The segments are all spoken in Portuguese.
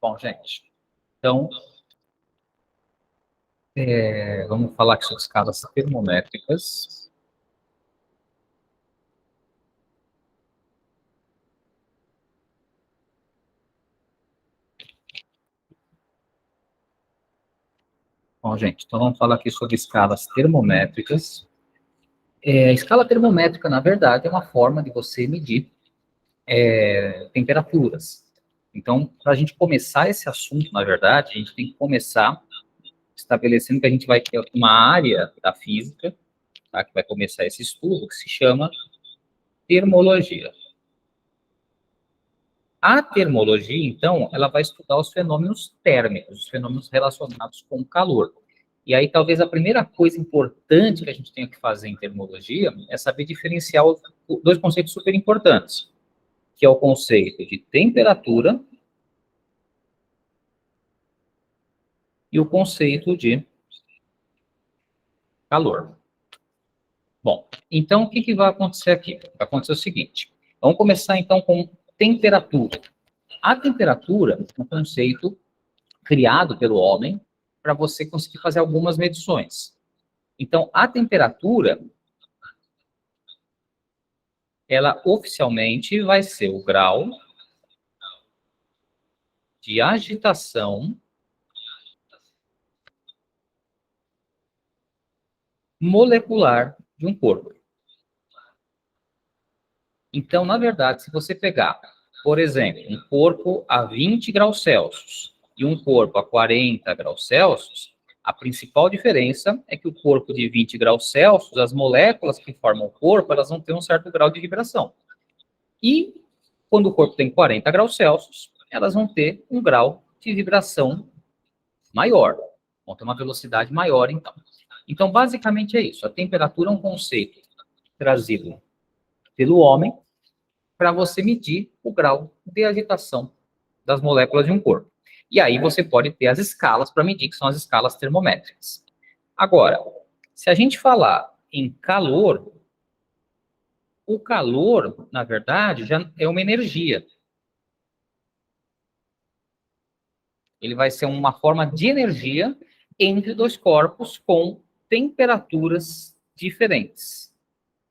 Bom, gente, então, vamos falar aqui sobre escalas termométricas. Bom, gente, então vamos falar aqui sobre escalas termométricas. A escala termométrica, na verdade, é uma forma de você medir temperaturas. Então, para a gente começar esse assunto, na verdade, a gente tem que começar estabelecendo que a gente vai ter uma área da física, tá, que vai começar esse estudo, que se chama termologia. A termologia, então, ela vai estudar os fenômenos térmicos, os fenômenos relacionados com o calor. E aí, talvez a primeira coisa importante que a gente tenha que fazer em termologia é saber diferenciar dois conceitos super importantes, que é o conceito de temperatura e o conceito de calor. Bom, então, o que vai acontecer aqui? Vai acontecer o seguinte, vamos começar, então, com temperatura. A temperatura é um conceito criado pelo homem para você conseguir fazer algumas medições. Então, a temperatura, ela oficialmente vai ser o grau de agitação molecular de um corpo. Então, na verdade, se você pegar, por exemplo, um corpo a 20 graus Celsius e um corpo a 40 graus Celsius, a principal diferença é que o corpo de 20 graus Celsius, as moléculas que formam o corpo, elas vão ter um certo grau de vibração. E quando o corpo tem 40 graus Celsius, elas vão ter um grau de vibração maior. Vão ter uma velocidade maior, então. Então, basicamente é isso. A temperatura é um conceito trazido pelo homem para você medir o grau de agitação das moléculas de um corpo. E aí você pode ter as escalas para medir, que são as escalas termométricas. Agora, se a gente falar em calor, o calor, na verdade, já é uma energia. Ele vai ser uma forma de energia entre dois corpos com temperaturas diferentes.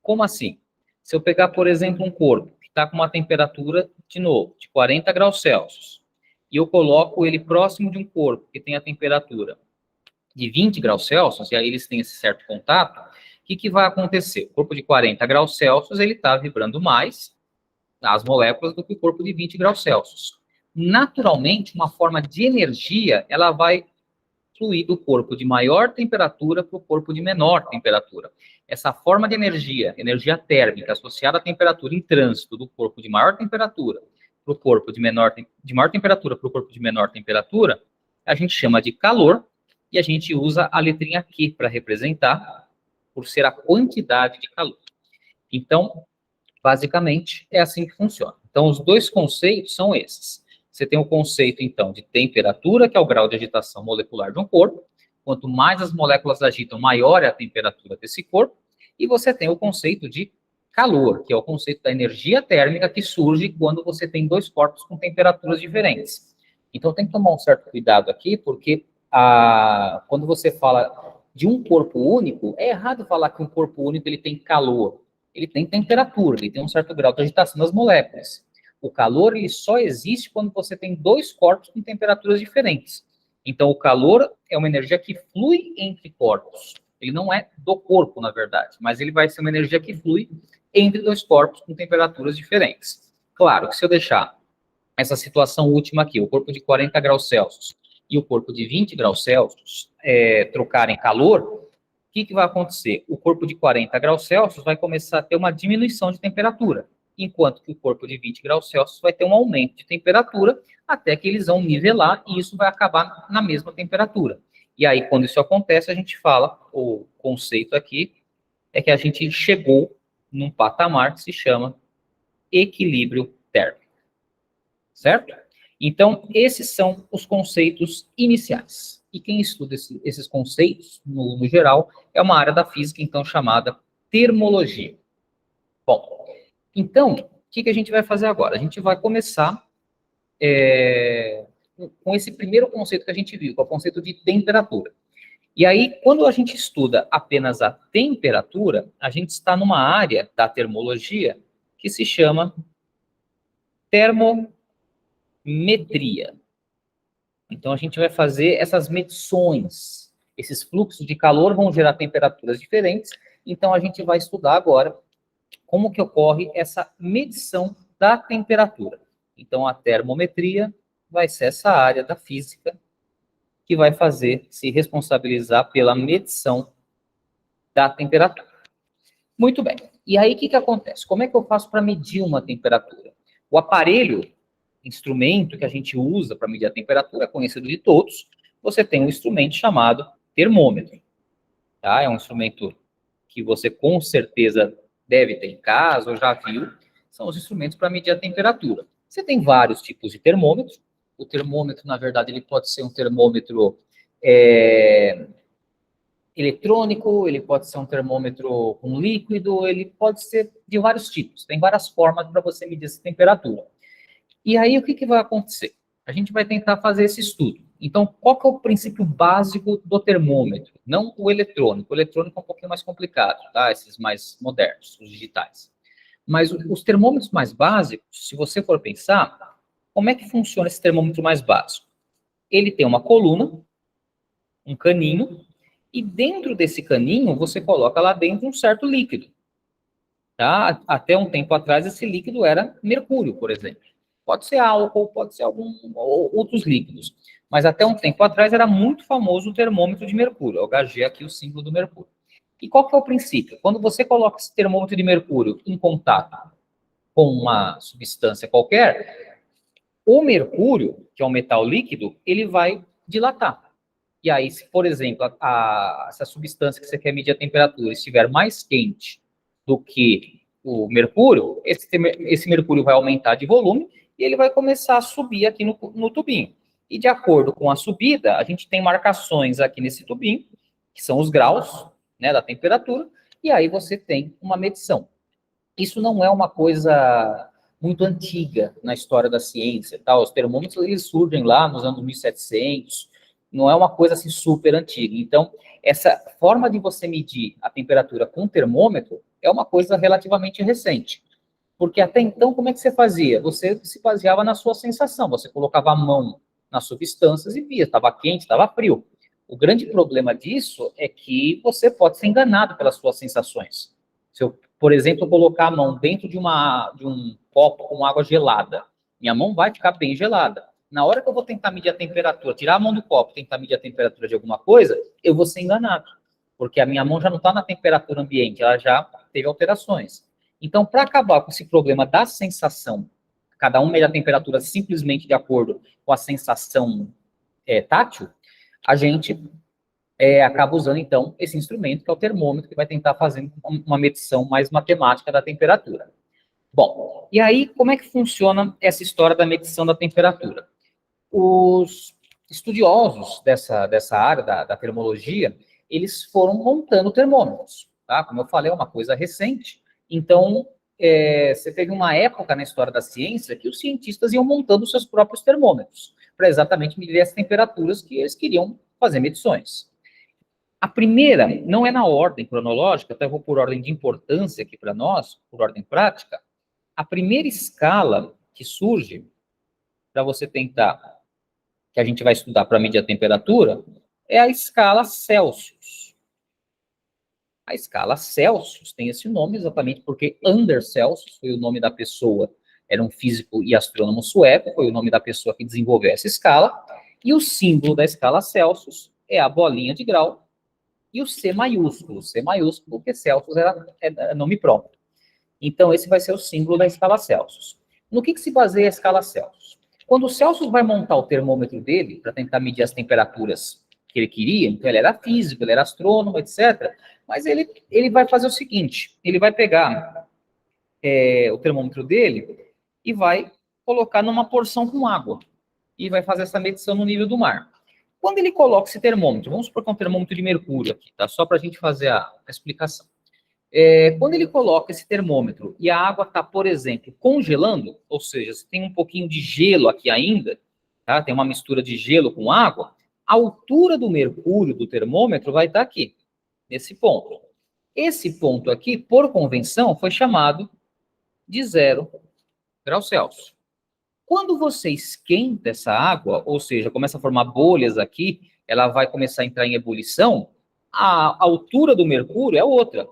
Como assim? Se eu pegar, por exemplo, um corpo que está com uma temperatura, de novo, de 40 graus Celsius, e eu coloco ele próximo de um corpo que tem a temperatura de 20 graus Celsius, e aí eles têm esse certo contato, o que vai acontecer? O corpo de 40 graus Celsius, ele está vibrando mais as moléculas do que o corpo de 20 graus Celsius. Naturalmente, uma forma de energia, ela vai fluir do corpo de maior temperatura para o corpo de menor temperatura. Essa forma de energia, energia térmica, associada à temperatura em trânsito do corpo de maior temperatura para o corpo de maior temperatura para o corpo de menor temperatura, a gente chama de calor, e a gente usa a letrinha Q para representar, por ser a quantidade de calor. Então, basicamente, é assim que funciona. Então, os dois conceitos são esses. Você tem o conceito, então, de temperatura, que é o grau de agitação molecular de um corpo. Quanto mais as moléculas agitam, maior é a temperatura desse corpo. E você tem o conceito de calor, que é o conceito da energia térmica que surge quando você tem dois corpos com temperaturas diferentes. Então, tem que tomar um certo cuidado aqui, porque quando você fala de um corpo único, é errado falar que um corpo único ele tem calor. Ele tem temperatura, ele tem um certo grau de agitação das moléculas. O calor ele só existe quando você tem dois corpos com temperaturas diferentes. Então, o calor é uma energia que flui entre corpos. Ele não é do corpo, na verdade, mas ele vai ser uma energia que flui entre dois corpos com temperaturas diferentes. Claro que se eu deixar essa situação última aqui, o corpo de 40 graus Celsius e o corpo de 20 graus Celsius trocarem calor, o que vai acontecer? O corpo de 40 graus Celsius vai começar a ter uma diminuição de temperatura, enquanto que o corpo de 20 graus Celsius vai ter um aumento de temperatura, até que eles vão nivelar e isso vai acabar na mesma temperatura. E aí, quando isso acontece, a gente fala, o conceito aqui é que a gente chegou num patamar que se chama equilíbrio térmico. Certo? Então, esses são os conceitos iniciais. E quem estuda esses conceitos, no geral, é uma área da física, então, chamada termologia. Bom, então, o que a gente vai fazer agora? A gente vai começar com esse primeiro conceito que a gente viu, que é o conceito de temperatura. E aí, quando a gente estuda apenas a temperatura, a gente está numa área da termologia que se chama termometria. Então, a gente vai fazer essas medições. Esses fluxos de calor vão gerar temperaturas diferentes. Então, a gente vai estudar agora como que ocorre essa medição da temperatura. Então, a termometria vai ser essa área da física que vai se responsabilizar pela medição da temperatura. Muito bem. E aí, o que acontece? Como é que eu faço para medir uma temperatura? O aparelho, instrumento que a gente usa para medir a temperatura, é conhecido de todos. Você tem um instrumento chamado termômetro. Tá? É um instrumento que você com certeza deve ter em casa ou já viu. São os instrumentos para medir a temperatura. Você tem vários tipos de termômetros. O termômetro, na verdade, ele pode ser um termômetro eletrônico, ele pode ser um termômetro com líquido, ele pode ser de vários tipos. Tem várias formas para você medir essa temperatura. E aí, o que vai acontecer? A gente vai tentar fazer esse estudo. Então, qual que é o princípio básico do termômetro? Não o eletrônico. O eletrônico é um pouquinho mais complicado, tá? Esses mais modernos, os digitais. Mas os termômetros mais básicos, se você for pensar, como é que funciona esse termômetro mais básico? Ele tem uma coluna, um caninho, e dentro desse caninho, você coloca lá dentro um certo líquido. Tá? Até um tempo atrás, esse líquido era mercúrio, por exemplo. Pode ser álcool, pode ser outros líquidos. Mas até um tempo atrás era muito famoso o termômetro de mercúrio. Eu gagei aqui o símbolo do mercúrio. E qual que é o princípio? Quando você coloca esse termômetro de mercúrio em contato com uma substância qualquer, o mercúrio, que é um metal líquido, ele vai dilatar. E aí, se, por exemplo, essa substância que você quer medir a temperatura estiver mais quente do que o mercúrio, esse mercúrio vai aumentar de volume e ele vai começar a subir aqui no tubinho. E de acordo com a subida, a gente tem marcações aqui nesse tubinho, que são os graus, né, da temperatura, e aí você tem uma medição. Isso não é uma coisa muito antiga na história da ciência, tá? Os termômetros, eles surgem lá nos anos 1700, não é uma coisa assim super antiga. Então, essa forma de você medir a temperatura com termômetro é uma coisa relativamente recente. Porque até então, como é que você fazia? Você se baseava na sua sensação, você colocava a mão nas substâncias e via, estava quente, estava frio. O grande problema disso é que você pode ser enganado pelas suas sensações. Se eu, por exemplo, colocar a mão dentro de um copo com água gelada, minha mão vai ficar bem gelada. Na hora que eu vou tentar medir a temperatura, tirar a mão do copo, tentar medir a temperatura de alguma coisa, eu vou ser enganado. Porque a minha mão já não está na temperatura ambiente, ela já teve alterações. Então, para acabar com esse problema da sensação, cada um mede a temperatura simplesmente de acordo com a sensação tátil, a gente acaba usando, então, esse instrumento, que é o termômetro, que vai tentar fazer uma medição mais matemática da temperatura. Bom, e aí, como é que funciona essa história da medição da temperatura? Os estudiosos dessa área da termologia, eles foram montando termômetros, tá? Como eu falei, é uma coisa recente. Então, você teve uma época na história da ciência que os cientistas iam montando seus próprios termômetros, para exatamente medir as temperaturas que eles queriam fazer medições. A primeira, não é na ordem cronológica, até vou por ordem de importância aqui para nós, por ordem prática. A primeira escala que surge para você tentar, que a gente vai estudar para medir a temperatura, é a escala Celsius. A escala Celsius tem esse nome exatamente porque Anders Celsius foi o nome da pessoa, era um físico e astrônomo sueco, foi o nome da pessoa que desenvolveu essa escala, e o símbolo da escala Celsius é a bolinha de grau e o C maiúsculo porque Celsius é nome próprio. Então, esse vai ser o símbolo da escala Celsius. No que se baseia a escala Celsius? Quando o Celsius vai montar o termômetro dele, para tentar medir as temperaturas que ele queria, então ele era físico, ele era astrônomo, etc., mas ele vai fazer o seguinte, ele vai pegar o termômetro dele e vai colocar numa porção com água, e vai fazer essa medição no nível do mar. Quando ele coloca esse termômetro, vamos supor que é um termômetro de mercúrio aqui, tá? Só para a gente fazer a explicação. Quando ele coloca esse termômetro e a água está, por exemplo, congelando, ou seja, se tem um pouquinho de gelo aqui ainda, tá? Tem uma mistura de gelo com água, a altura do mercúrio do termômetro vai estar aqui, nesse ponto. Esse ponto aqui, por convenção, foi chamado de 0 graus Celsius. Quando você esquenta essa água, ou seja, começa a formar bolhas aqui, ela vai começar a entrar em ebulição, a altura do mercúrio é outra.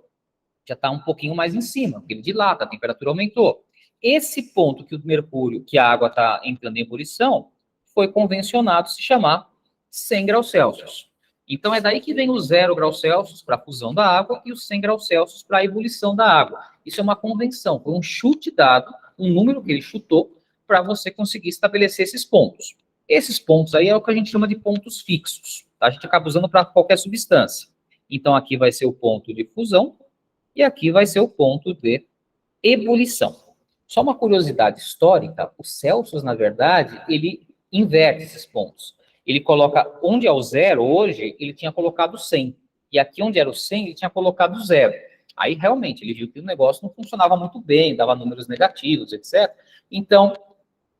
Já está um pouquinho mais em cima, porque ele dilata, a temperatura aumentou. Esse ponto que o mercúrio, que a água está entrando em ebulição, foi convencionado se chamar 100 graus Celsius. Então, é daí que vem o 0 graus Celsius para a fusão da água e os 100 graus Celsius para a ebulição da água. Isso é uma convenção, foi um chute dado, um número que ele chutou para você conseguir estabelecer esses pontos. Esses pontos aí é o que a gente chama de pontos fixos. Tá? A gente acaba usando para qualquer substância. Então, aqui vai ser o ponto de fusão e aqui vai ser o ponto de ebulição. Só uma curiosidade histórica, o Celsius, na verdade, ele inverte esses pontos. Ele coloca, onde é o 0 hoje, ele tinha colocado 100. E aqui onde era o 100, ele tinha colocado 0. Aí, realmente, ele viu que o negócio não funcionava muito bem, dava números negativos, etc. Então,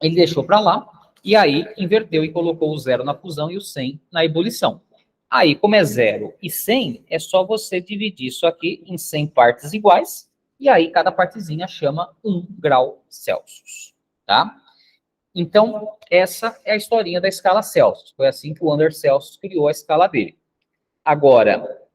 ele deixou para lá, e aí inverteu e colocou o 0 na fusão e o 100 na ebulição. Aí, como é 0 e 100, é só você dividir isso aqui em 100 partes iguais, e aí cada partezinha chama 1 grau Celsius, tá? Então, essa é a historinha da escala Celsius. Foi assim que o Anders Celsius criou a escala dele. Agora,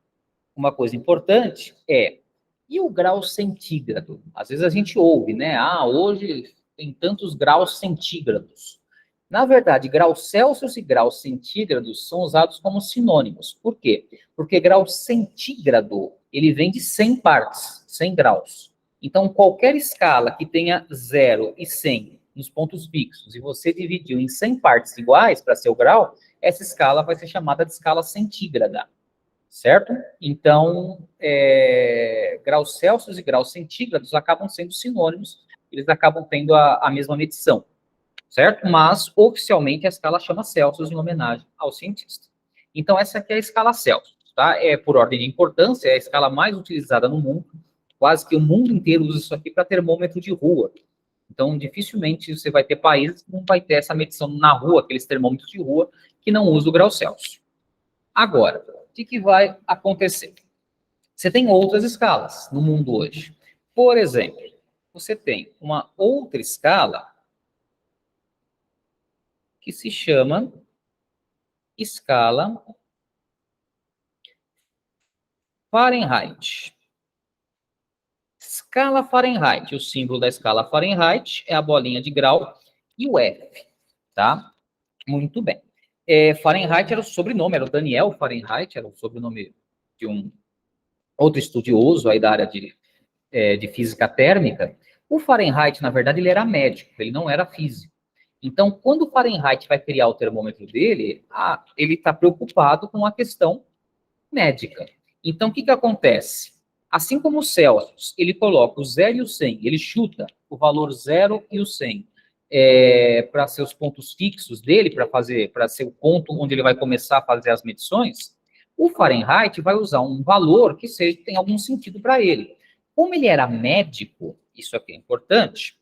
uma coisa importante é, e o grau centígrado? Às vezes a gente ouve, né? Ah, hoje tem tantos graus centígrados. Na verdade, graus Celsius e graus centígrados são usados como sinônimos. Por quê? Porque grau centígrado, ele vem de 100 partes, 100 graus. Então, qualquer escala que tenha 0 e 100 nos pontos fixos, e você dividiu em 100 partes iguais para ser o grau, essa escala vai ser chamada de escala centígrada, certo? Então, graus Celsius e graus centígrados acabam sendo sinônimos, eles acabam tendo a mesma medição, certo? Mas, oficialmente, a escala chama Celsius em homenagem ao cientista. Então, essa aqui é a escala Celsius, tá? É, por ordem de importância, é a escala mais utilizada no mundo, quase que o mundo inteiro usa isso aqui para termômetro de rua. Então, dificilmente você vai ter países que não vai ter essa medição na rua, aqueles termômetros de rua, que não usam o grau Celsius. Agora, o que vai acontecer? Você tem outras escalas no mundo hoje. Por exemplo, você tem uma outra escala que se chama escala Fahrenheit. Escala Fahrenheit, o símbolo da escala Fahrenheit é a bolinha de grau e o F, tá? Muito bem. Fahrenheit era o sobrenome, era o Daniel Fahrenheit, era o sobrenome de um outro estudioso aí da área de física térmica. O Fahrenheit, na verdade, ele era médico, ele não era físico. Então, quando o Fahrenheit vai criar o termômetro dele, ele está preocupado com a questão médica. Então, o que acontece? Assim como o Celsius, ele coloca o 0 e o 100, ele chuta o valor 0 e o 100 para ser os pontos fixos dele, para ser o ponto onde ele vai começar a fazer as medições, o Fahrenheit vai usar um valor que tem algum sentido para ele. Como ele era médico, isso aqui é importante,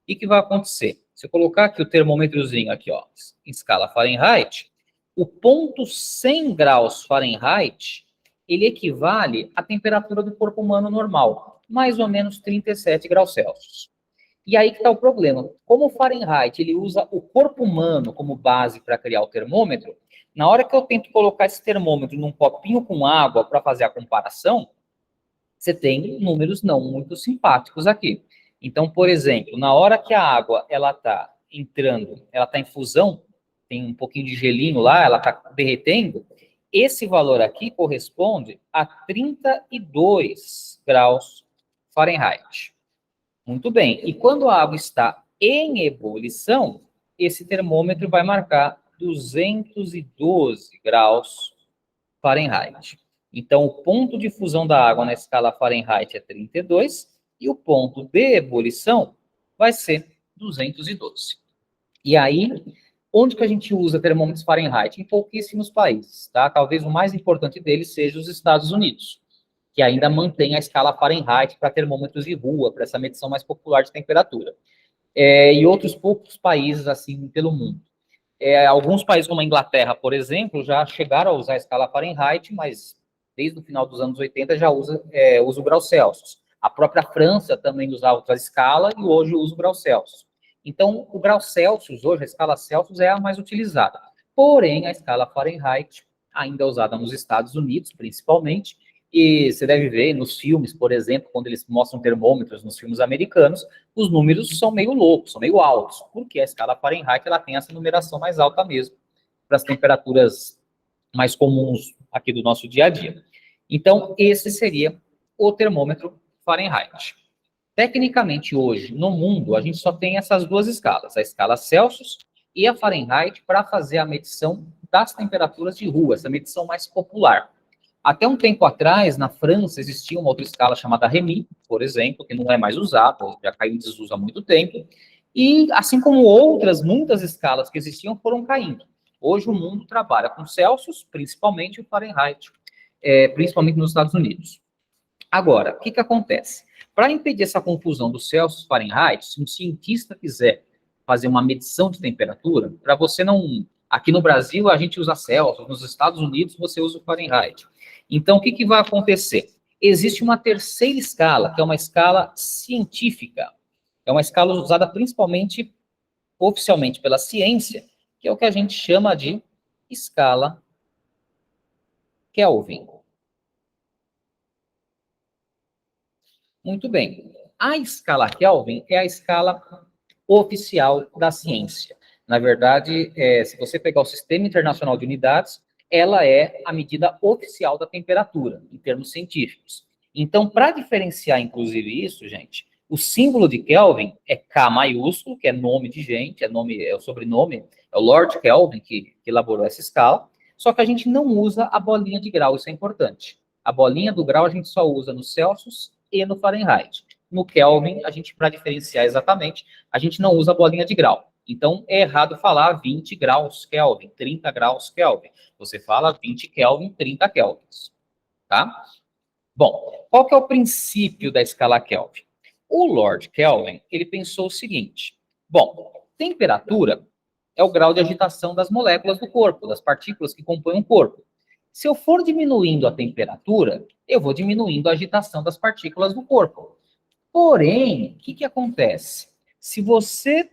o que vai acontecer? Se eu colocar aqui o termômetrozinho aqui, ó, em escala Fahrenheit, o ponto 100 graus Fahrenheit, ele equivale à temperatura do corpo humano normal, mais ou menos 37 graus Celsius. E aí que está o problema. Como o Fahrenheit ele usa o corpo humano como base para criar o termômetro, na hora que eu tento colocar esse termômetro num copinho com água para fazer a comparação, você tem números não muito simpáticos aqui. Então, por exemplo, na hora que a água ela está entrando, ela está em fusão, tem um pouquinho de gelinho lá, ela está derretendo, esse valor aqui corresponde a 32 graus Fahrenheit. Muito bem. E quando a água está em ebulição, esse termômetro vai marcar 212 graus Fahrenheit. Então, o ponto de fusão da água na escala Fahrenheit é 32 e o ponto de ebulição vai ser 212. E aí, onde que a gente usa termômetros Fahrenheit? Em pouquíssimos países, tá? Talvez o mais importante deles seja os Estados Unidos, que ainda mantém a escala Fahrenheit para termômetros de rua, para essa medição mais popular de temperatura. E outros poucos países, assim, pelo mundo. Alguns países, como a Inglaterra, por exemplo, já chegaram a usar a escala Fahrenheit, mas desde o final dos anos 80 já usa o grau Celsius. A própria França também usava outra escala e hoje usa o grau Celsius. Então, o grau Celsius, hoje, a escala Celsius é a mais utilizada. Porém, a escala Fahrenheit ainda é usada nos Estados Unidos, principalmente, e você deve ver nos filmes, por exemplo, quando eles mostram termômetros nos filmes americanos, os números são meio loucos, são meio altos, porque a escala Fahrenheit ela tem essa numeração mais alta mesmo, para as temperaturas mais comuns aqui do nosso dia a dia. Então, esse seria o termômetro Fahrenheit. Tecnicamente, hoje, no mundo, a gente só tem essas duas escalas, a escala Celsius e a Fahrenheit, para fazer a medição das temperaturas de rua, essa medição mais popular. Até um tempo atrás, na França, existia uma outra escala chamada Rémy, por exemplo, que não é mais usada, já caiu em desuso há muito tempo, e assim como outras, muitas escalas que existiam foram caindo. Hoje o mundo trabalha com Celsius, principalmente o Fahrenheit, principalmente nos Estados Unidos. Agora, o que acontece? Para impedir essa confusão do Celsius e Fahrenheit, se um cientista quiser fazer uma medição de temperatura, para você não... Aqui no Brasil, a gente usa Celsius, nos Estados Unidos, você usa o Fahrenheit. Então, o que vai acontecer? Existe uma terceira escala, que é uma escala científica. É uma escala usada principalmente, oficialmente, pela ciência, que é o que a gente chama de escala Kelvin. Muito bem. A escala Kelvin é a escala oficial da ciência. Na verdade, se você pegar o Sistema Internacional de Unidades, ela é a medida oficial da temperatura, em termos científicos. Então, para diferenciar, inclusive, isso, gente, o símbolo de Kelvin é K maiúsculo, que é nome de gente, é o sobrenome, é o Lord Kelvin que elaborou essa escala, só que a gente não usa a bolinha de grau, isso é importante. A bolinha do grau a gente só usa no Celsius e no Fahrenheit. No Kelvin, a gente, para diferenciar exatamente, a gente não usa a bolinha de grau. Então, é errado falar 20 graus Kelvin, 30 graus Kelvin. Você fala 20 Kelvin, 30 Kelvins, tá? Bom, qual que é o princípio da escala Kelvin? O Lord Kelvin, ele pensou o seguinte, bom, temperatura é o grau de agitação das moléculas do corpo, das partículas que compõem o corpo. Se eu for diminuindo a temperatura, eu vou diminuindo a agitação das partículas do corpo. Porém, o que acontece? Se você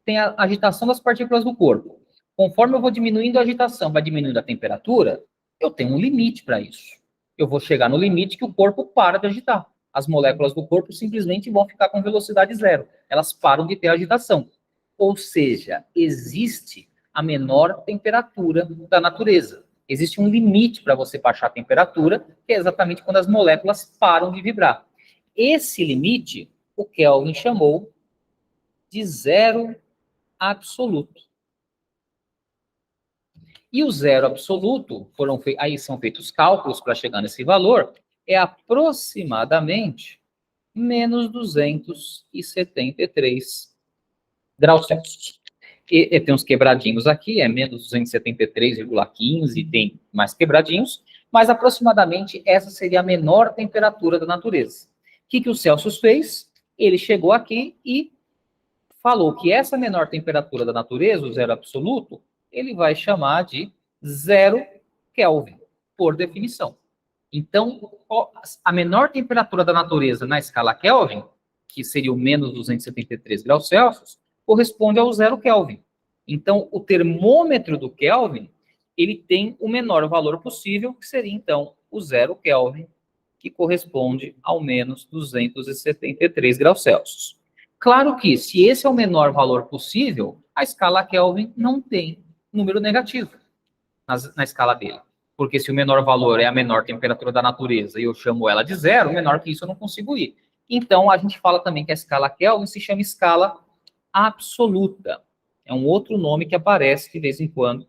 tem a agitação das partículas do corpo, conforme eu vou diminuindo a agitação, vai diminuindo a temperatura, eu tenho um limite para isso. Eu vou chegar no limite que o corpo para de agitar. As moléculas do corpo simplesmente vão ficar com velocidade zero. Elas param de ter agitação. Ou seja, existe a menor temperatura da natureza. Existe um limite para você baixar a temperatura, que é exatamente quando as moléculas param de vibrar. Esse limite, o Kelvin chamou de zero absoluto. E o zero absoluto, aí são feitos cálculos para chegar nesse valor, é aproximadamente menos 273 graus Celsius. E tem uns quebradinhos aqui, é menos 273,15, tem mais quebradinhos, mas aproximadamente essa seria a menor temperatura da natureza. O que o Celsius fez? Ele chegou aqui e falou que essa menor temperatura da natureza, o zero absoluto, ele vai chamar de zero Kelvin, por definição. Então, a menor temperatura da natureza na escala Kelvin, que seria o menos 273 graus Celsius, corresponde ao zero Kelvin. Então, o termômetro do Kelvin, ele tem o menor valor possível, que seria, então, o zero Kelvin, que corresponde ao menos 273 graus Celsius. Claro que, se esse é o menor valor possível, a escala Kelvin não tem número negativo na escala dele. Porque se o menor valor é a menor temperatura da natureza e eu chamo ela de zero, menor que isso eu não consigo ir. Então, a gente fala também que a escala Kelvin se chama escala absoluta. É um outro nome que aparece de vez em quando.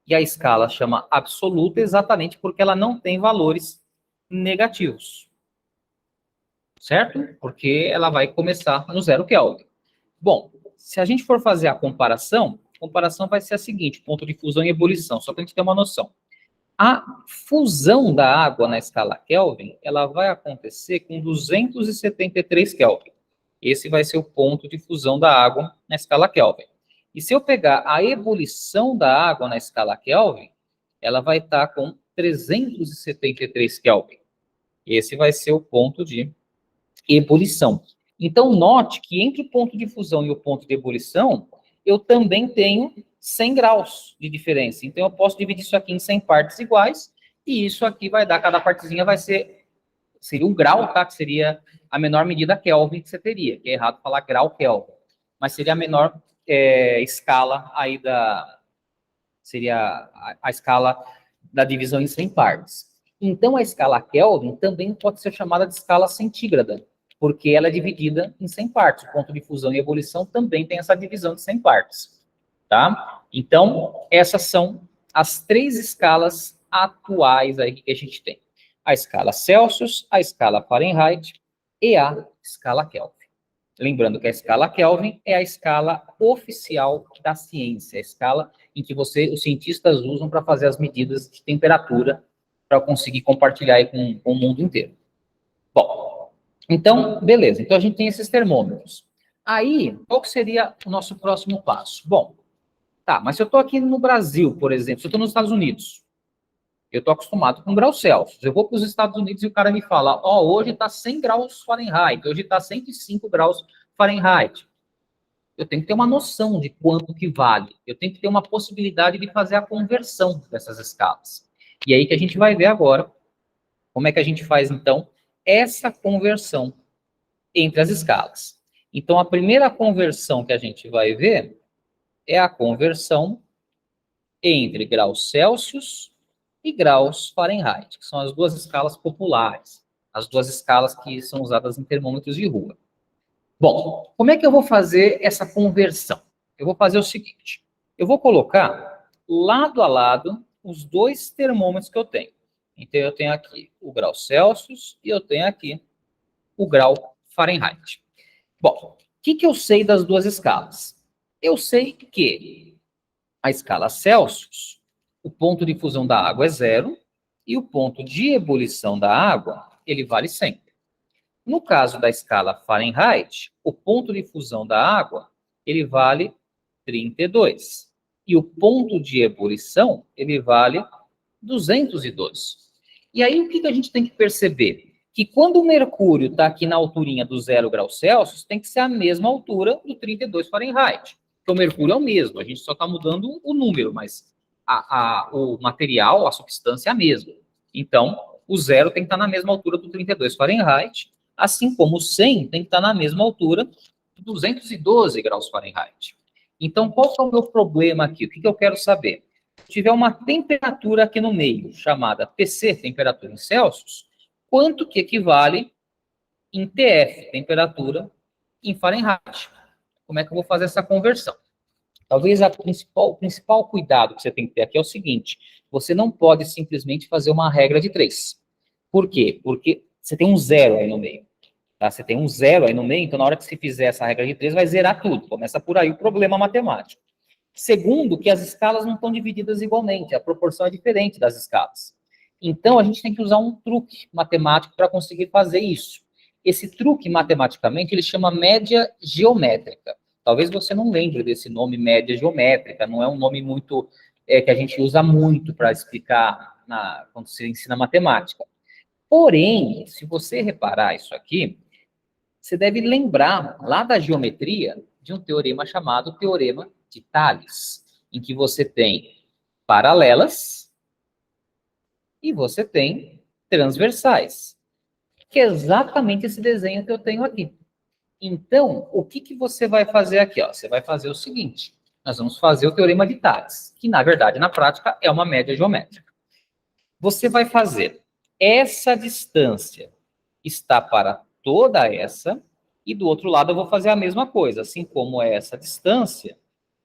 E a escala chama absoluta exatamente porque ela não tem valores negativos. Certo? Porque ela vai começar no zero Kelvin. Bom, se a gente for fazer a comparação vai ser a seguinte, ponto de fusão e ebulição, só para a gente ter uma noção. A fusão da água na escala Kelvin, ela vai acontecer com 273 Kelvin. Esse vai ser o ponto de fusão da água na escala Kelvin. E se eu pegar a ebulição da água na escala Kelvin, ela vai estar com 373 Kelvin. Esse vai ser o ponto de ebulição. Então, note que entre o ponto de fusão e o ponto de ebulição, eu também tenho 100 graus de diferença. Então, eu posso dividir isso aqui em 100 partes iguais, e isso aqui vai dar, cada partezinha vai ser, seria um grau, tá? Que seria a menor medida Kelvin que você teria, que é errado falar grau Kelvin, mas seria a menor escala aí seria a escala da divisão em 100 partes. Então, a escala Kelvin também pode ser chamada de escala centígrada, porque ela é dividida em 100 partes. O ponto de fusão e ebulição também tem essa divisão de 100 partes, tá? Então, essas são as 3 escalas atuais aí que a gente tem. A escala Celsius, a escala Fahrenheit e a escala Kelvin. Lembrando que a escala Kelvin é a escala oficial da ciência, a escala em que os cientistas usam para fazer as medidas de temperatura para conseguir compartilhar aí com o mundo inteiro. Bom, então, beleza. Então, a gente tem esses termômetros. Aí, qual que seria o nosso próximo passo? Bom, tá, mas se eu estou aqui no Brasil, por exemplo, se eu estou nos Estados Unidos, eu estou acostumado com graus Celsius. Eu vou para os Estados Unidos e o cara me fala, ó, hoje está 100 graus Fahrenheit, hoje está 105 graus Fahrenheit. Eu tenho que ter uma noção de quanto que vale. Eu tenho que ter uma possibilidade de fazer a conversão dessas escalas. E aí que a gente vai ver agora como é que a gente faz, então, essa conversão entre as escalas. Então, a primeira conversão que a gente vai ver é a conversão entre graus Celsius e graus Fahrenheit, que são as duas escalas populares, as duas escalas que são usadas em termômetros de rua. Bom, como é que eu vou fazer essa conversão? Eu vou fazer o seguinte, eu vou colocar lado a lado os dois termômetros que eu tenho. Então, eu tenho aqui o grau Celsius e eu tenho aqui o grau Fahrenheit. Bom, o que eu sei das duas escalas? Eu sei que a escala Celsius, o ponto de fusão da água é 0 e o ponto de ebulição da água, ele vale 100. No caso da escala Fahrenheit, o ponto de fusão da água, ele vale 32. E o ponto de ebulição, ele vale 212. E aí, o que a gente tem que perceber? Que quando o mercúrio está aqui na alturinha do 0 graus Celsius, tem que ser a mesma altura do 32 Fahrenheit. Porque o mercúrio é o mesmo, a gente só está mudando o número, mas o material, a substância é a mesma. Então, o 0 tem que estar na mesma altura do 32 Fahrenheit, assim como o 100 tem que estar na mesma altura de 212 graus Fahrenheit. Então, qual é o meu problema aqui? O que eu quero saber? Se tiver uma temperatura aqui no meio, chamada PC, temperatura em Celsius, quanto que equivale em TF, temperatura em Fahrenheit? Como é que eu vou fazer essa conversão? Talvez o principal cuidado que você tem que ter aqui é o seguinte, você não pode simplesmente fazer uma regra de 3. Por quê? Porque você tem um 0 aí no meio. Tá? Você tem um 0 aí no meio, então na hora que você fizer essa regra de 3, vai zerar tudo. Começa por aí o problema matemático. Segundo, que as escalas não estão divididas igualmente, a proporção é diferente das escalas. Então, a gente tem que usar um truque matemático para conseguir fazer isso. Esse truque, matematicamente, ele chama média geométrica. Talvez você não lembre desse nome, média geométrica, não é um nome muito que a gente usa muito para explicar quando se ensina matemática. Porém, se você reparar isso aqui, você deve lembrar lá da geometria de um teorema chamado Teorema de Tales, em que você tem paralelas e você tem transversais, que é exatamente esse desenho que eu tenho aqui. Então, o que você vai fazer aqui? Ó? Você vai fazer o seguinte, nós vamos fazer o Teorema de Tales, que na verdade, na prática, é uma média geométrica. Você vai fazer essa distância está para toda essa, e do outro lado eu vou fazer a mesma coisa, assim como essa distância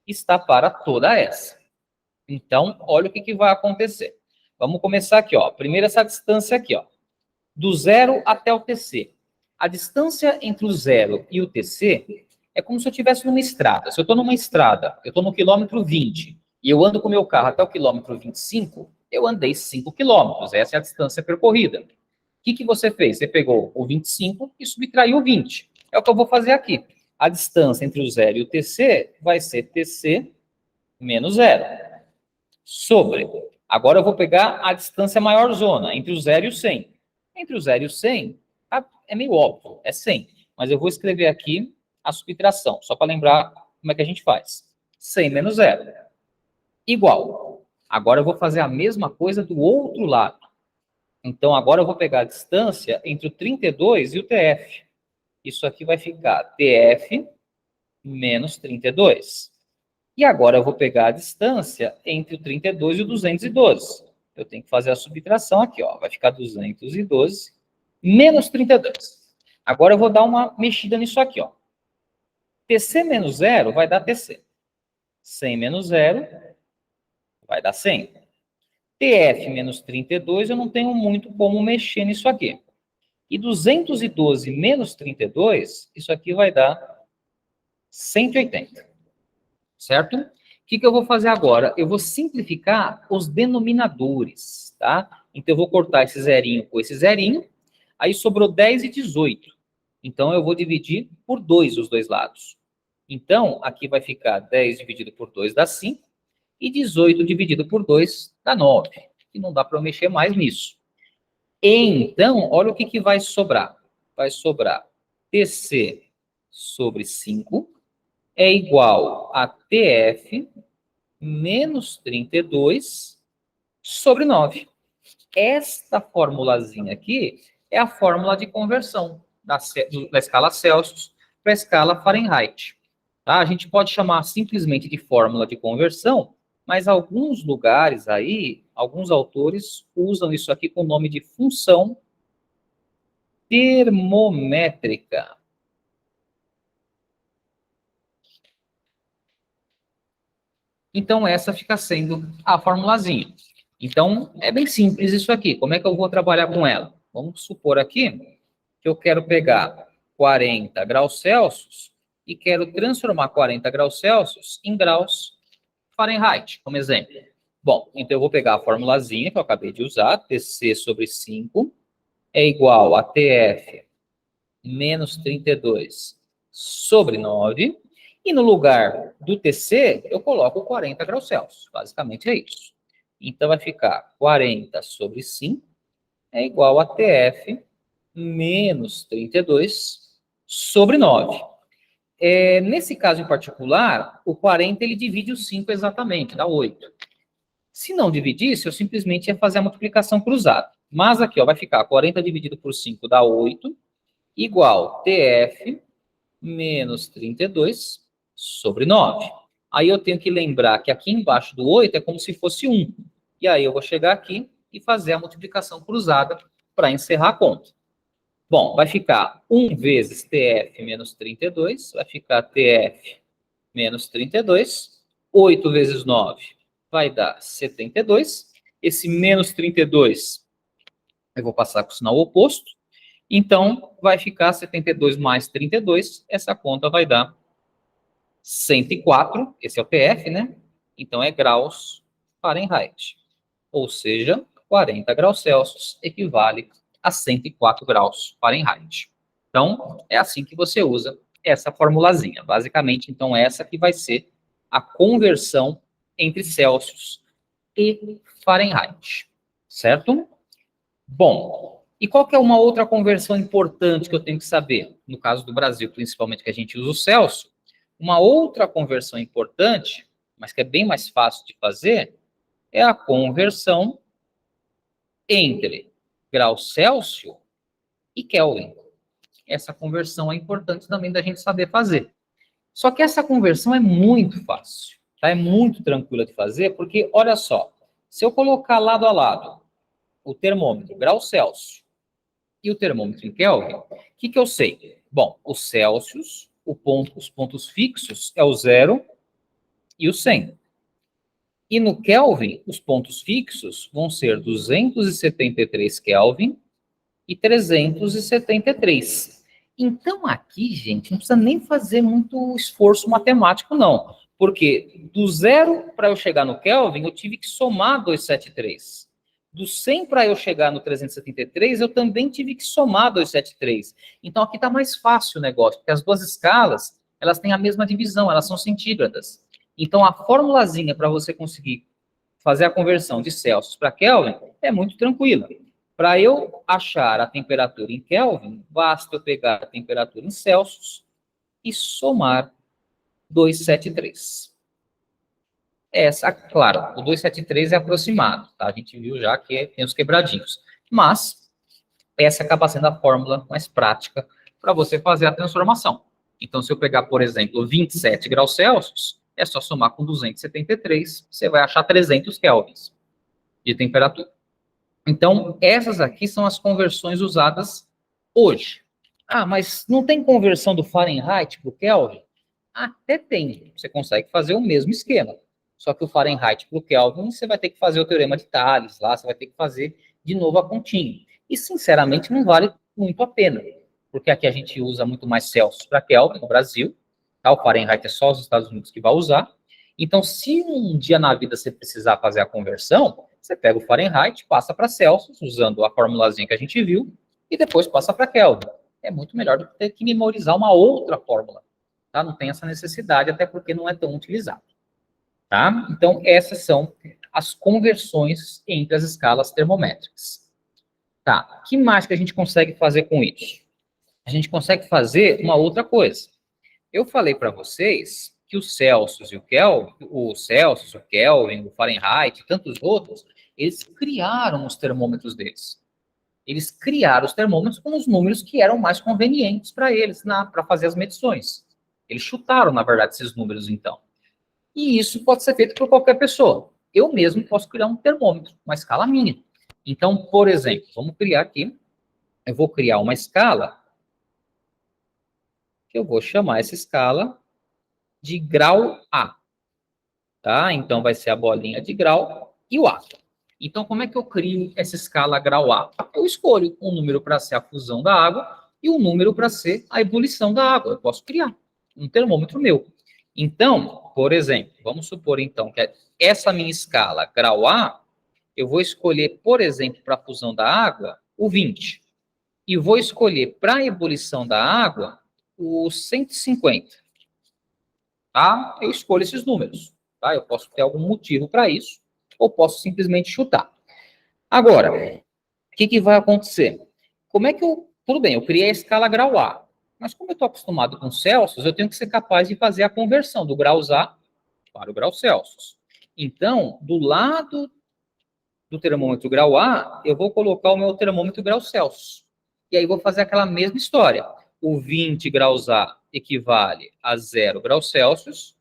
está para toda essa. Então, olha o que vai acontecer. Vamos começar aqui, ó. Primeiro essa distância aqui, ó. Do 0 até o TC. A distância entre o 0 e o TC é como se eu estivesse numa estrada. Se eu estou numa estrada, eu estou no quilômetro 20, e eu ando com o meu carro até o quilômetro 25, eu andei 5 quilômetros. Essa é a distância percorrida. O que você fez? Você pegou o 25 e subtraiu o 20. É o que eu vou fazer aqui. a distância entre o 0 e o TC vai ser TC menos 0. Sobre. Agora eu vou pegar a distância maior zona, entre o 0 e o 100. Entre o 0 e o 100, é meio óbvio, é 100. Mas eu vou escrever aqui a subtração, só para lembrar como é que a gente faz. 100 menos 0. Igual. Agora eu vou fazer a mesma coisa do outro lado. Então, agora eu vou pegar a distância entre o 32 e o TF. Isso aqui vai ficar TF menos 32. E agora eu vou pegar a distância entre o 32 e o 212. Eu tenho que fazer a subtração aqui, ó. Vai ficar 212 menos 32. Agora eu vou dar uma mexida nisso aqui, ó. TC menos 0 vai dar TC. 100 menos 0 vai dar 100. TF menos 32, eu não tenho muito como mexer nisso aqui. E 212 menos 32, isso aqui vai dar 180. Certo? O que eu vou fazer agora? Eu vou simplificar os denominadores, tá? Então, eu vou cortar esse zerinho com esse zerinho. Aí, sobrou 10 e 18. Então, eu vou dividir por 2 os dois lados. Então, aqui vai ficar 10 dividido por 2 dá 5. E 18 dividido por 2 dá 9. E não dá para eu mexer mais nisso. Então, olha o que vai sobrar. Vai sobrar TC sobre 5 é igual a TF menos 32 sobre 9. Esta formulazinha aqui é a fórmula de conversão da escala Celsius para a escala Fahrenheit. Tá? A gente pode chamar simplesmente de fórmula de conversão, mas alguns lugares aí, alguns autores usam isso aqui com o nome de função termométrica. Então, essa fica sendo a formulazinha. Então, é bem simples isso aqui. Como é que eu vou trabalhar com ela? Vamos supor aqui que eu quero pegar 40 graus Celsius e quero transformar 40 graus Celsius em graus Fahrenheit, como exemplo. Bom, então eu vou pegar a formulazinha que eu acabei de usar, TC sobre 5 é igual a TF menos 32 sobre 9. E no lugar do TC, eu coloco 40 graus Celsius. Basicamente é isso. Então, vai ficar 40 sobre 5 é igual a TF menos 32 sobre 9. Nesse caso em particular, o 40 ele divide o 5 exatamente, dá 8. Se não dividisse, eu simplesmente ia fazer a multiplicação cruzada. Mas aqui ó, vai ficar 40 dividido por 5 dá 8, igual TF menos 32 sobre 9. Aí eu tenho que lembrar que aqui embaixo do 8 é como se fosse 1. E aí eu vou chegar aqui e fazer a multiplicação cruzada para encerrar a conta. Bom, vai ficar 1 vezes TF menos 32, vai ficar TF menos 32. 8 vezes 9 vai dar 72. Esse menos 32 eu vou passar com o sinal oposto. Então, vai ficar 72 mais 32. Essa conta vai dar 104. Esse é o TF, né? Então, é graus Fahrenheit. Ou seja, 40 graus Celsius equivale a 104 graus Fahrenheit. Então, é assim que você usa essa formulazinha. Basicamente, então, essa que vai ser a conversão entre Celsius e Fahrenheit. Certo? Bom, e qual que é uma outra conversão importante que eu tenho que saber? No caso do Brasil, principalmente, que a gente usa o Celsius, uma outra conversão importante, mas que é bem mais fácil de fazer, é a conversão entre graus Celsius e Kelvin. Essa conversão é importante também da gente saber fazer. Só que essa conversão é muito fácil, tá? É muito tranquila de fazer, porque, olha só, se eu colocar lado a lado o termômetro grau Celsius e o termômetro em Kelvin, o que eu sei? Bom, o Celsius, os pontos fixos é o 0 e o 100. E no Kelvin, os pontos fixos vão ser 273 Kelvin e 373. Então, aqui, gente, não precisa nem fazer muito esforço matemático, não. Porque do 0 para eu chegar no Kelvin, eu tive que somar 273. Do 100 para eu chegar no 373, eu também tive que somar 273. Então, aqui está mais fácil o negócio, porque as duas escalas elas têm a mesma divisão, elas são centígradas. Então, a formulazinha para você conseguir fazer a conversão de Celsius para Kelvin é muito tranquila. Para eu achar a temperatura em Kelvin, basta eu pegar a temperatura em Celsius e somar 273. Essa, claro, o 273 é aproximado, tá? A gente viu já que tem os quebradinhos. Mas essa acaba sendo a fórmula mais prática para você fazer a transformação. Então, se eu pegar, por exemplo, 27 graus Celsius, é só somar com 273, você vai achar 300 kelvins de temperatura. Então, essas aqui são as conversões usadas hoje. Ah, mas não tem conversão do Fahrenheit para o Kelvin? Até tem. Você consegue fazer o mesmo esquema. Só que o Fahrenheit para o Kelvin, você vai ter que fazer o teorema de Thales lá, você vai ter que fazer de novo a continha. E, sinceramente, não vale muito a pena. Porque aqui a gente usa muito mais Celsius para Kelvin, no Brasil. Tá? O Fahrenheit é só os Estados Unidos que vai usar. Então, se um dia na vida você precisar fazer a conversão, você pega o Fahrenheit, passa para Celsius, usando a formulazinha que a gente viu, e depois passa para Kelvin. É muito melhor do que ter que memorizar uma outra fórmula. Tá? Não tem essa necessidade, até porque não é tão utilizado. Tá? Então, essas são as conversões entre as escalas termométricas. Tá, o que mais que a gente consegue fazer com isso? A gente consegue fazer uma outra coisa. Eu falei para vocês que o Celsius e o Kelvin, o Celsius, o Kelvin, o Fahrenheit e tantos outros, eles criaram os termômetros deles. Eles criaram os termômetros com os números que eram mais convenientes para eles, para fazer as medições. Eles chutaram, na verdade, esses números, então. E isso pode ser feito por qualquer pessoa. Eu mesmo posso criar um termômetro, uma escala mínima. Então, por exemplo, vamos criar aqui, eu vou criar uma escala, que eu vou chamar essa escala de grau A. Tá? Então, vai ser a bolinha de grau e o átomo. Então, como é que eu crio essa escala grau A? Eu escolho um número para ser a fusão da água e um número para ser a ebulição da água. Eu posso criar um termômetro meu. Então, por exemplo, vamos supor, então, que essa minha escala grau A, eu vou escolher, por exemplo, para a fusão da água, o 20. E vou escolher para a ebulição da água, o 150. Tá? Eu escolho esses números. Tá? Eu posso ter algum motivo para isso, ou posso simplesmente chutar. Agora, o que vai acontecer? Como é que eu... Tudo bem, eu criei a escala grau A, mas como eu estou acostumado com Celsius, eu tenho que ser capaz de fazer a conversão do grau A para o grau Celsius. Então, do lado do termômetro grau A, eu vou colocar o meu termômetro grau Celsius. E aí vou fazer aquela mesma história. O 20 graus A equivale a 0 graus Celsius,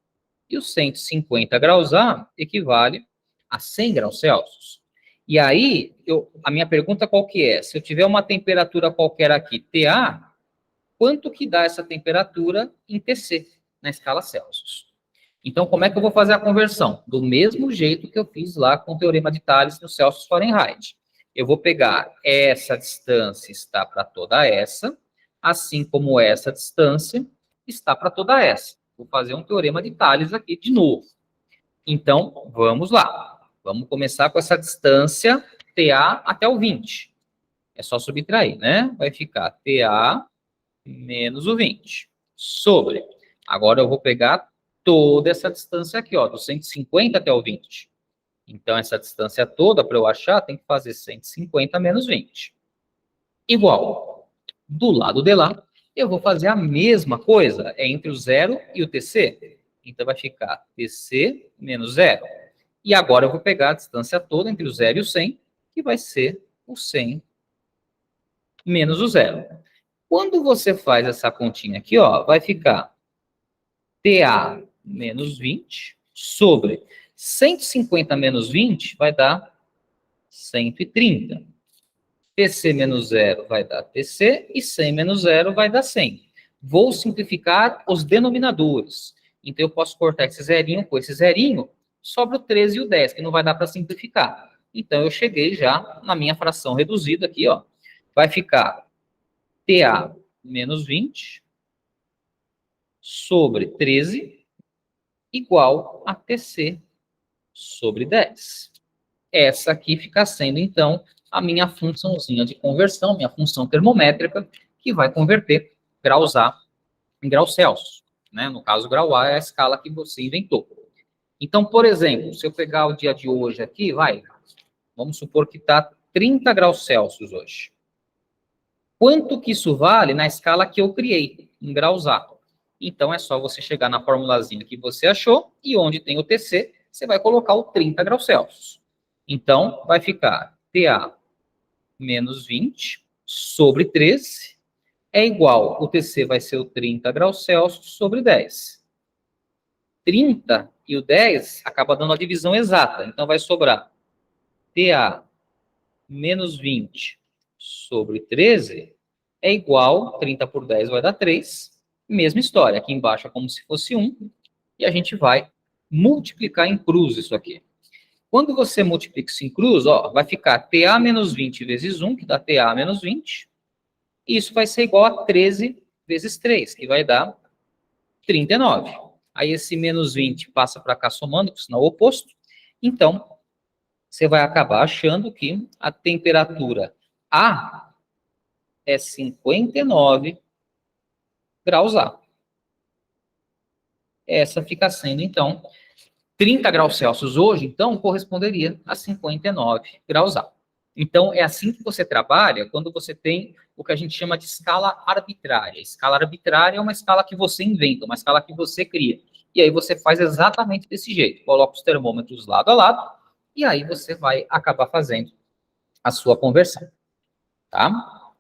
e os 150 graus A equivale a 100 graus Celsius. E aí, a minha pergunta qual que é? Se eu tiver uma temperatura qualquer aqui, TA, quanto que dá essa temperatura em TC, na escala Celsius? Então, como é que eu vou fazer a conversão? Do mesmo jeito que eu fiz lá com o Teorema de Thales no Celsius Fahrenheit. Eu vou pegar essa distância está para toda essa, assim como essa distância está para toda essa. Vou fazer um Teorema de Thales aqui de novo. Então, vamos lá. Vamos começar com essa distância TA até o 20. É só subtrair, né? Vai ficar TA menos o 20 sobre. Agora eu vou pegar toda essa distância aqui, ó, do 150 até o 20. Então, essa distância toda, para eu achar, tem que fazer 150 menos 20. Igual. Do lado de lá, eu vou fazer a mesma coisa, entre o 0 e o TC. Então, vai ficar TC menos 0. E agora eu vou pegar a distância toda entre o 0 e o 100, que vai ser o 100 menos o 0. Quando você faz essa continha aqui, ó, vai ficar TA menos 20 sobre 150 menos 20 vai dar 130. TC menos 0 vai dar TC e 100 menos 0 vai dar 100. Vou simplificar os denominadores. Então, eu posso cortar esse zerinho com esse zerinho, sobra o 13 e o 10, que não vai dar para simplificar. Então, eu cheguei já na minha fração reduzida aqui, ó. Vai ficar TA menos 20 sobre 13 igual a TC sobre 10. Essa aqui fica sendo, então, a minha funçãozinha de conversão, minha função termométrica, que vai converter graus A em graus Celsius. né? No caso, o grau A é a escala que você inventou. Então, por exemplo, se eu pegar o dia de hoje aqui, vamos supor que está 30 graus Celsius hoje. Quanto que isso vale na escala que eu criei, em graus A? Então, é só você chegar na formulazinha que você achou e onde tem o TC, você vai colocar o 30 graus Celsius. Então, vai ficar TA menos 20 sobre 13 é igual, o TC vai ser o 30 graus Celsius sobre 10. 30 e o 10 acaba dando a divisão exata, então vai sobrar TA menos 20 sobre 13 é igual, 30 por 10 vai dar 3, mesma história, aqui embaixo é como se fosse 1, e a gente vai multiplicar em cruz isso aqui. Quando você multiplica isso em cruz, ó, vai ficar TA menos 20 vezes 1, que dá TA menos 20, e isso vai ser igual a 13 vezes 3, que vai dar 39. Aí esse menos 20 passa para cá somando, porque senão é o oposto. Então, você vai acabar achando que a temperatura A é 59 graus A. Essa fica sendo, então, 30 graus Celsius hoje, então, corresponderia a 59 graus A. Então, é assim que você trabalha quando você tem o que a gente chama de escala arbitrária. Escala arbitrária é uma escala que você inventa, uma escala que você cria. E aí você faz exatamente desse jeito. Coloca os termômetros lado a lado, e aí você vai acabar fazendo a sua conversão. Tá?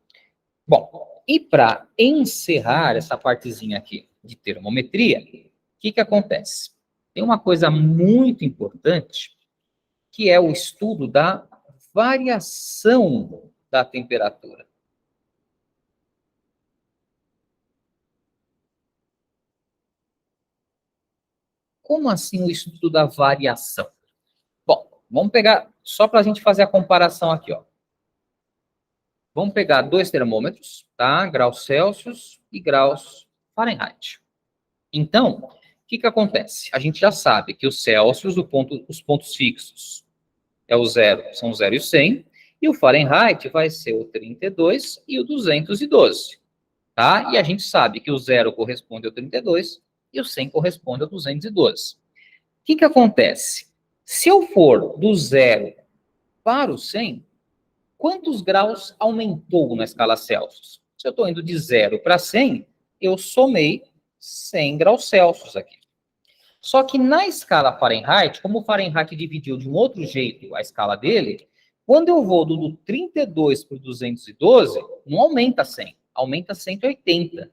Bom, e para encerrar essa partezinha aqui de termometria, o que acontece? Tem uma coisa muito importante, que é o estudo da variação da temperatura. Como assim o estudo da variação? Bom, vamos pegar, só para a gente fazer a comparação aqui, ó. Vamos pegar dois termômetros, tá? Graus Celsius e graus Fahrenheit. Então, o que acontece? A gente já sabe que o Celsius, os pontos fixos, é o 0, são o 0 e o 100, e o Fahrenheit vai ser o 32 e o 212, tá? E a gente sabe que o 0 corresponde ao 32 e o 100 corresponde ao 212. O que acontece? Se eu for do 0 para o 100, quantos graus aumentou na escala Celsius? Se eu estou indo de 0 para 100, eu somei 100 graus Celsius aqui. Só que na escala Fahrenheit, como o Fahrenheit dividiu de um outro jeito a escala dele, quando eu vou do 32 para o 212, não aumenta 100, aumenta 180.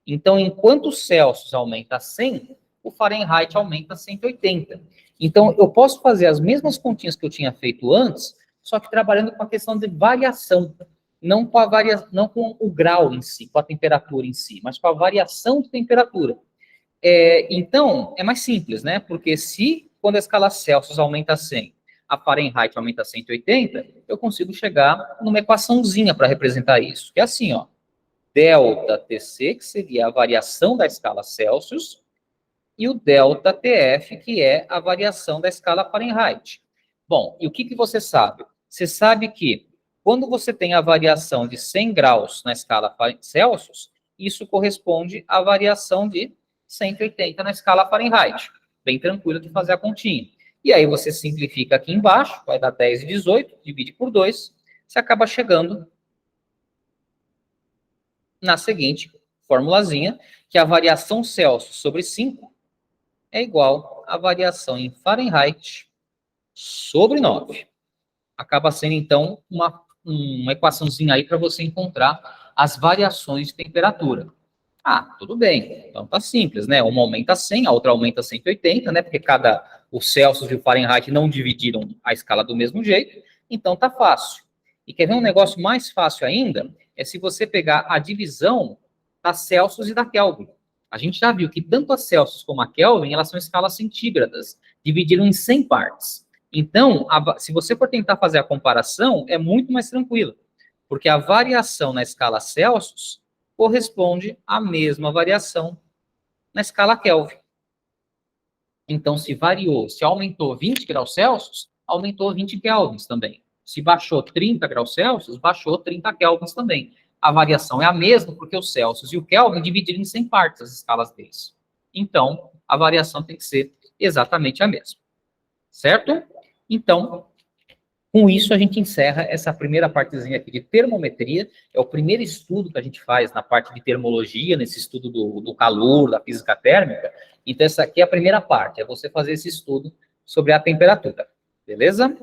Então, enquanto o Celsius aumenta 100, o Fahrenheit aumenta 180. Então, eu posso fazer as mesmas continhas que eu tinha feito antes, só que trabalhando com a questão de variação, não com o grau em si, com a temperatura em si, mas com a variação de temperatura. Então, é mais simples, né? Porque se, quando a escala Celsius aumenta 100, a Fahrenheit aumenta 180, eu consigo chegar numa equaçãozinha para representar isso. Que é assim, ó. Delta TC, que seria a variação da escala Celsius, e o delta TF, que é a variação da escala Fahrenheit. Bom, e o que você sabe? Você sabe que quando você tem a variação de 100 graus na escala Celsius, isso corresponde à variação de 180 na escala Fahrenheit. Bem tranquilo de fazer a continha. E aí você simplifica aqui embaixo, vai dar 10 e 18, divide por 2, você acaba chegando na seguinte formulazinha, que a variação Celsius sobre 5 é igual à variação em Fahrenheit sobre 9. Acaba sendo, então, uma equaçãozinha aí para você encontrar as variações de temperatura. Ah, tudo bem. Então tá simples, né? Uma aumenta 100, a outra aumenta 180, né? Porque o Celsius e o Fahrenheit não dividiram a escala do mesmo jeito, então tá fácil. E quer ver um negócio mais fácil ainda? É se você pegar a divisão da Celsius e da Kelvin. A gente já viu que tanto a Celsius como a Kelvin, elas são escalas centígradas, dividiram em 100 partes. Então, se você for tentar fazer a comparação, é muito mais tranquilo, porque a variação na escala Celsius corresponde à mesma variação na escala Kelvin. Então, se aumentou 20 graus Celsius, aumentou 20 kelvins também. Se baixou 30 graus Celsius, baixou 30 kelvins também. A variação é a mesma, porque o Celsius e o Kelvin dividiram em 100 partes as escalas deles. então a variação tem que ser exatamente a mesma. Certo? Então, com isso a gente encerra essa primeira partezinha aqui de termometria. É o primeiro estudo que a gente faz na parte de termologia, nesse estudo do calor, da física térmica. Então, essa aqui é a primeira parte, é você fazer esse estudo sobre a temperatura. Beleza?